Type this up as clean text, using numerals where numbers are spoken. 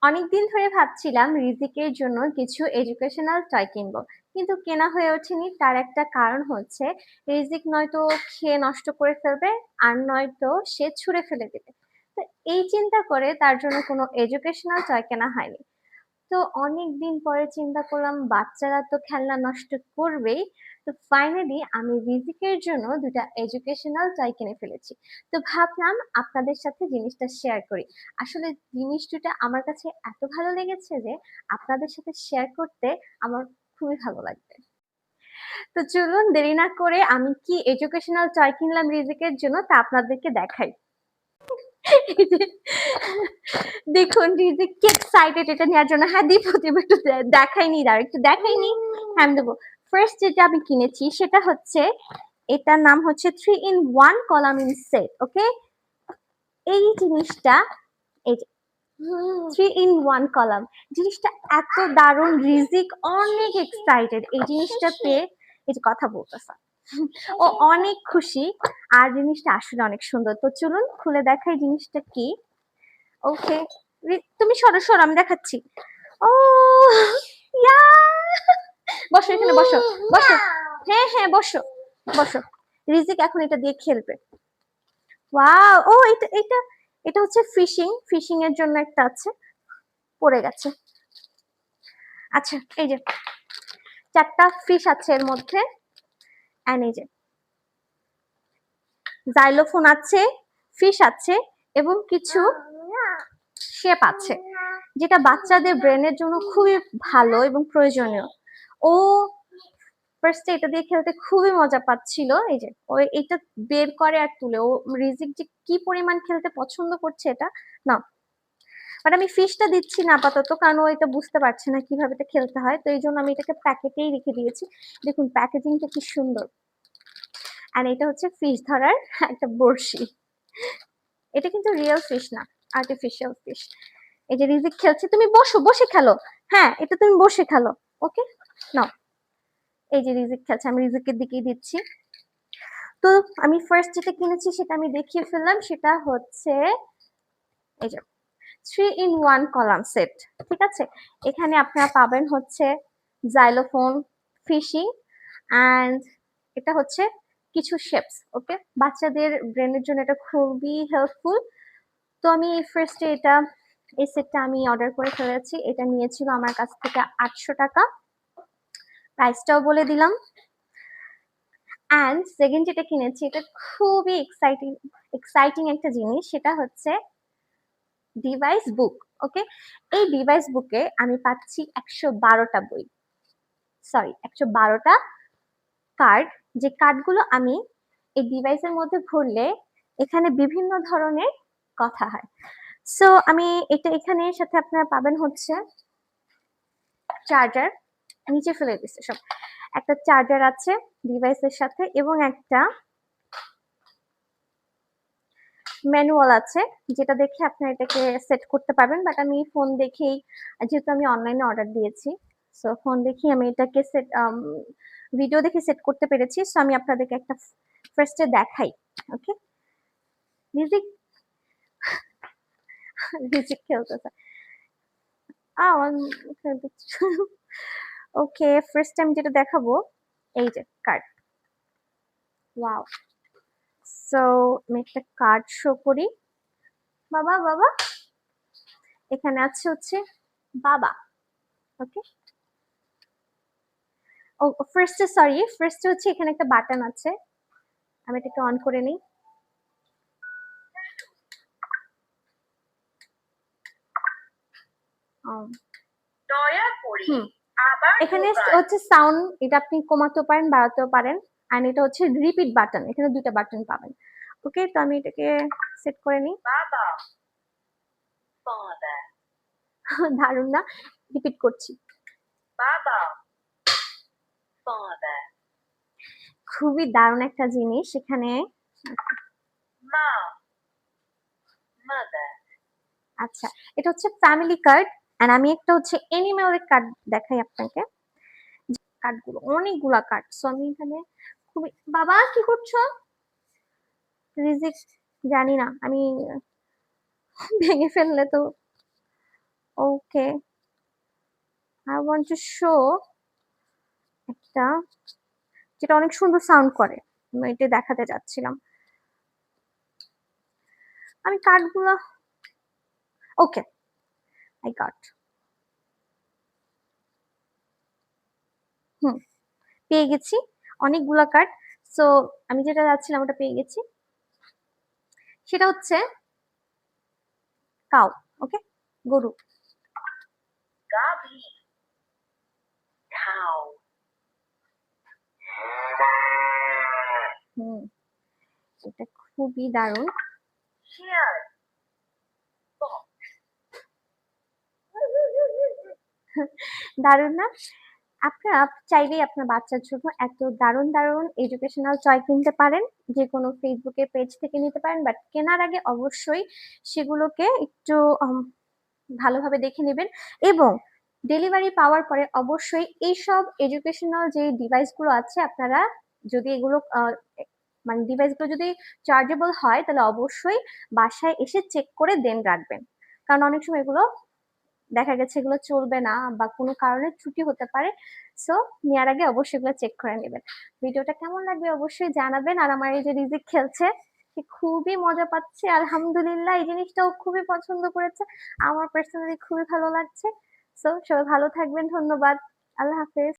অনেকদিন ধরে ভাবছিলাম রিজিকের জন্য কিছু এডুকেশনাল টয় কিনবো, কিন্তু কেনা হয়ে ওঠেনি। তার একটা কারণ হচ্ছে রিজিক নয়তো খেয়ে নষ্ট করে ফেলবে, আর নয়তো সে ছুঁড়ে ফেলে দেবে। তো এই চিন্তা করে তার জন্য কোনো এডুকেশনাল টয় কেনা হয়নি। তো অনেকদিন পরে চিন্তা করলাম বাচ্চারা তো খেলনা নষ্ট করবেই। তো ফাইনালি আমি রিজিকের জন্য দুটা এডুকেশনাল টয় কিনে ফেলেছি। তো ভাবলাম আপনাদের সাথে জিনিসটা শেয়ার করি। আসলে জিনিস দুটা আমার কাছে এত ভালো লেগেছে যে আপনাদের সাথে শেয়ার করতে আমার খুবই ভালো লাগবে। তো চলুন দেরি না করে আমি কি এডুকেশনাল টয় কিনলাম রিজিকের জন্য তা আপনাদেরকে দেখাই। এই যে দেখুন রিজিক কি এক্সাইটেড এটা নেওয়ার জন্য। হ্যাঁ, দিব দিব, একটু দেখাইনি, আর একটু দেখাইনি। হ্যাঁ, আমি দেবো। ফার্স্ট যেটা আমি কিনেছি সেটা হচ্ছে, এটার নাম হচ্ছে 3 in 1 কলামিন সেট। ওকে, এই জিনিসটা, এই যে 3 in 1 কলাম, জিনিসটা এত দারুণ। রিজিক অনেক এক্সাইটেড এই জিনিসটা পেয়ে। এই যে কথা বলতেছে, ও অনেক খুশি। আর জিনিসটা আসলে অনেক সুন্দর। তো চলুন খুলে দেখাই জিনিসটা কি। ওকে, তুমি সরো সরো, আমি দেখাচ্ছি। ও ইয়া, বসো এখানে, বসো বসো। হ্যাঁ হ্যাঁ, বসো বসো। রিজিক এখন এটা দিয়ে খেলবে। ওয়াও, ও এটা এটা এটা হচ্ছে ফিশিং, ফিশিং এর জন্য একটা আছে, পড়ে গেছে। আচ্ছা, এই যে 4টা ফিশ আছে এর মধ্যে। এন্ড এই যে জাইলোফোন আছে, ফিশ আছে, এবং কিছু শেপ আছে, যেটা বাচ্চাদের ব্রেনের জন্য খুবই ভালো এবং প্রয়োজনীয়। ও ফার্স্টে এটা দিয়ে খেলতে খুবই মজা পাচ্ছিল। এই যে ও এটা বের করে আর তুলে, ও রিজিক যে কি পরিমাণ খেলতে পছন্দ করছে এটা না। বাট আমি ফিশটা দিচ্ছি না আপাতত, কারণ ও এটা বুঝতে পারছে না কিভাবে এটা খেলতে হয়। তো এই জন্য আমি এটাকে প্যাকেটেই রেখে দিয়েছি। দেখুন প্যাকেজিংটা কি সুন্দর। আর এটা হচ্ছে ফিশ ধরার একটা বড়শি। এটা কিন্তু রিয়েল ফিশ না, আর্টিফিশিয়াল ফিশ। এই যে রিজিক খেলছে, তুমি বসো, বসে খেলো। হ্যাঁ, এটা তুমি বসে খেলো। ওকে, নাও। এই যে রিজিক খেলছে, আমি রিজিকের দিকেই দিচ্ছি। তো আমি ফার্স্ট যেটা কিনেছি সেটা আমি দেখিয়ে ফেললাম। সেটা হচ্ছে এই যে 3 in 1 কলাম সেট। ঠিক আছে, এখানে আপনারা পাবেন হচ্ছে জাইলোফোন, ফিশিং, অ্যান্ড এটা হচ্ছে কিছু শেপস। ওকে, বাচ্চাদের ব্রেনের জন্য এটা খুবই হেল্পফুল। তো আমি ফার্স্টে এই সেটটা আমি অর্ডার করে ফেলেছি। এটা নিয়েছিল আমার কাছ থেকে 800 টাকা। প্রাইসটাও বলে দিলাম। অ্যান্ড সেকেন্ড যেটা কিনেছি, এটা খুবই এক্সাইটিং এক্সাইটিং একটা জিনিস। সেটা হচ্ছে ডিভাইস বুক। ওকে, এই ডিভাইস বুকে আমি পাচ্ছি 112টা বই, সরি 112টা কার্ড। যে কার্ডগুলো আমি এই ডিভাইসের মধ্যে ভরলে এখানে বিভিন্ন ধরনের কথা হয়। সো আমি এটা এখানে সাথে আপনারা পাবেন হচ্ছে চার্জার, নিচে ফেলে দিচ্ছে সব। একটা চার্জার আছে ডিভাইসের সাথে, এবং একটা ম্যানুয়াল আছে, যেটা দেখে আপনারা এটাকে সেট করতে পারবেন। বাট আমি ফোন দেখেই, যেহেতু আমি অনলাইনে অর্ডার দিয়েছি, সো ফোন দেখেই আমি এটাকে ভিডিও দেখে সেট করতে পেরেছি। সো আমি আপনাদেরকে একটা ফার্স্টে দেখাই। ওকে, মিউজিক, মিউজিক খেলতেছে। ওকে, ফার্স্ট টাইম যেটা দেখাবো, এই যে কার্ড। ওয়াও, সো আমি একটা কার্ড শো করি। বাবা বাবা, এখানে আছে হচ্ছে বাবা। ওকে, ও ফার্স্টে, সরি, ফার্স্টে হচ্ছে এখানে একটা বাটন আছে, আমি এটাকে অন করে নিই। এখানে হচ্ছে সাউন্ড, এটা আপনি কমাতেও পারেন, বাড়াতেও পারেন। আর এটা হচ্ছে রিপিট বাটন, এখানে 2টা বাটন পাবেন। ওকে, তো আমি এটাকে সেট করে নিই। দারুণ না? রিপিট করছি, বাবা, খুবই দারুণ একটা জিনিস এখানে। আচ্ছা, এটা হচ্ছে ফ্যামিলি কার্ড। আর আমি একটা হচ্ছে এনিমেলের কার্ড দেখাই আপনাকে। কার্ডগুলো অনেকগুলা কার্ড। সো আমি এখানে খুবই, বাবা কি করছো? রিজিক, জানি না, আমি ভেঙে ফেললে তো। ও ওকে, আই ওয়ান্ট টু শো একটা যেটা অনেক সুন্দর সাউন্ড করে। আমি এটা দেখাতে চাচ্ছিলাম। আমি কার্ডগুলো ওকে, আই গট। হুম, পেয়ে গেছি অনেকগুলা কার্ড। সো আমি যেটা যাচ্ছিলাম ওটা পেয়ে গেছি। সেটা হচ্ছে কাউ। ওকে, গরু। Gabi. Cow. হুম, এটা খুবই দারুণ। Here. দারুণ না? আপনারা চাইলেই আপনার বাচ্চার জন্য এত দারুণ, দারুণ এডুকেশনাল টয় কিনতে পারেন। যেকোনো Facebook এর পেজ থেকে নিতে পারেন। বাট কেনার আগে অবশ্যই সেগুলোকে একটু ভালোভাবে দেখে নিবেন এবং ডেলিভারি পাওয়ার পরে অবশ্যই এইসব এডুকেশনাল যে ডিভাইস গুলো আছে আপনারা যদি এগুলো মানে ডিভাইস গুলো যদি চার্জেবল হয় তাহলে অবশ্যই বাসায় এসে চেক করে দেন রাখবেন। কারণ অনেক সময় এগুলো দেখা গেছে এগুলো চলবে না বা কোনো কারণে ত্রুটি হতে পারে। সো নেওয়ার আগে অবশ্যই এগুলো চেক করে নেবেন। ভিডিওটা কেমন লাগবে অবশ্যই জানাবেন। আর আমার এই যে রিজিক খেলছে, সে খুবই মজা পাচ্ছে। আলহামদুলিল্লাহ এই জিনিসটাও খুবই পছন্দ করেছে। আমার পার্সোনালি খুবই ভালো লাগছে। সো সবাই ভালো থাকবেন। ধন্যবাদ। আল্লাহ হাফেজ।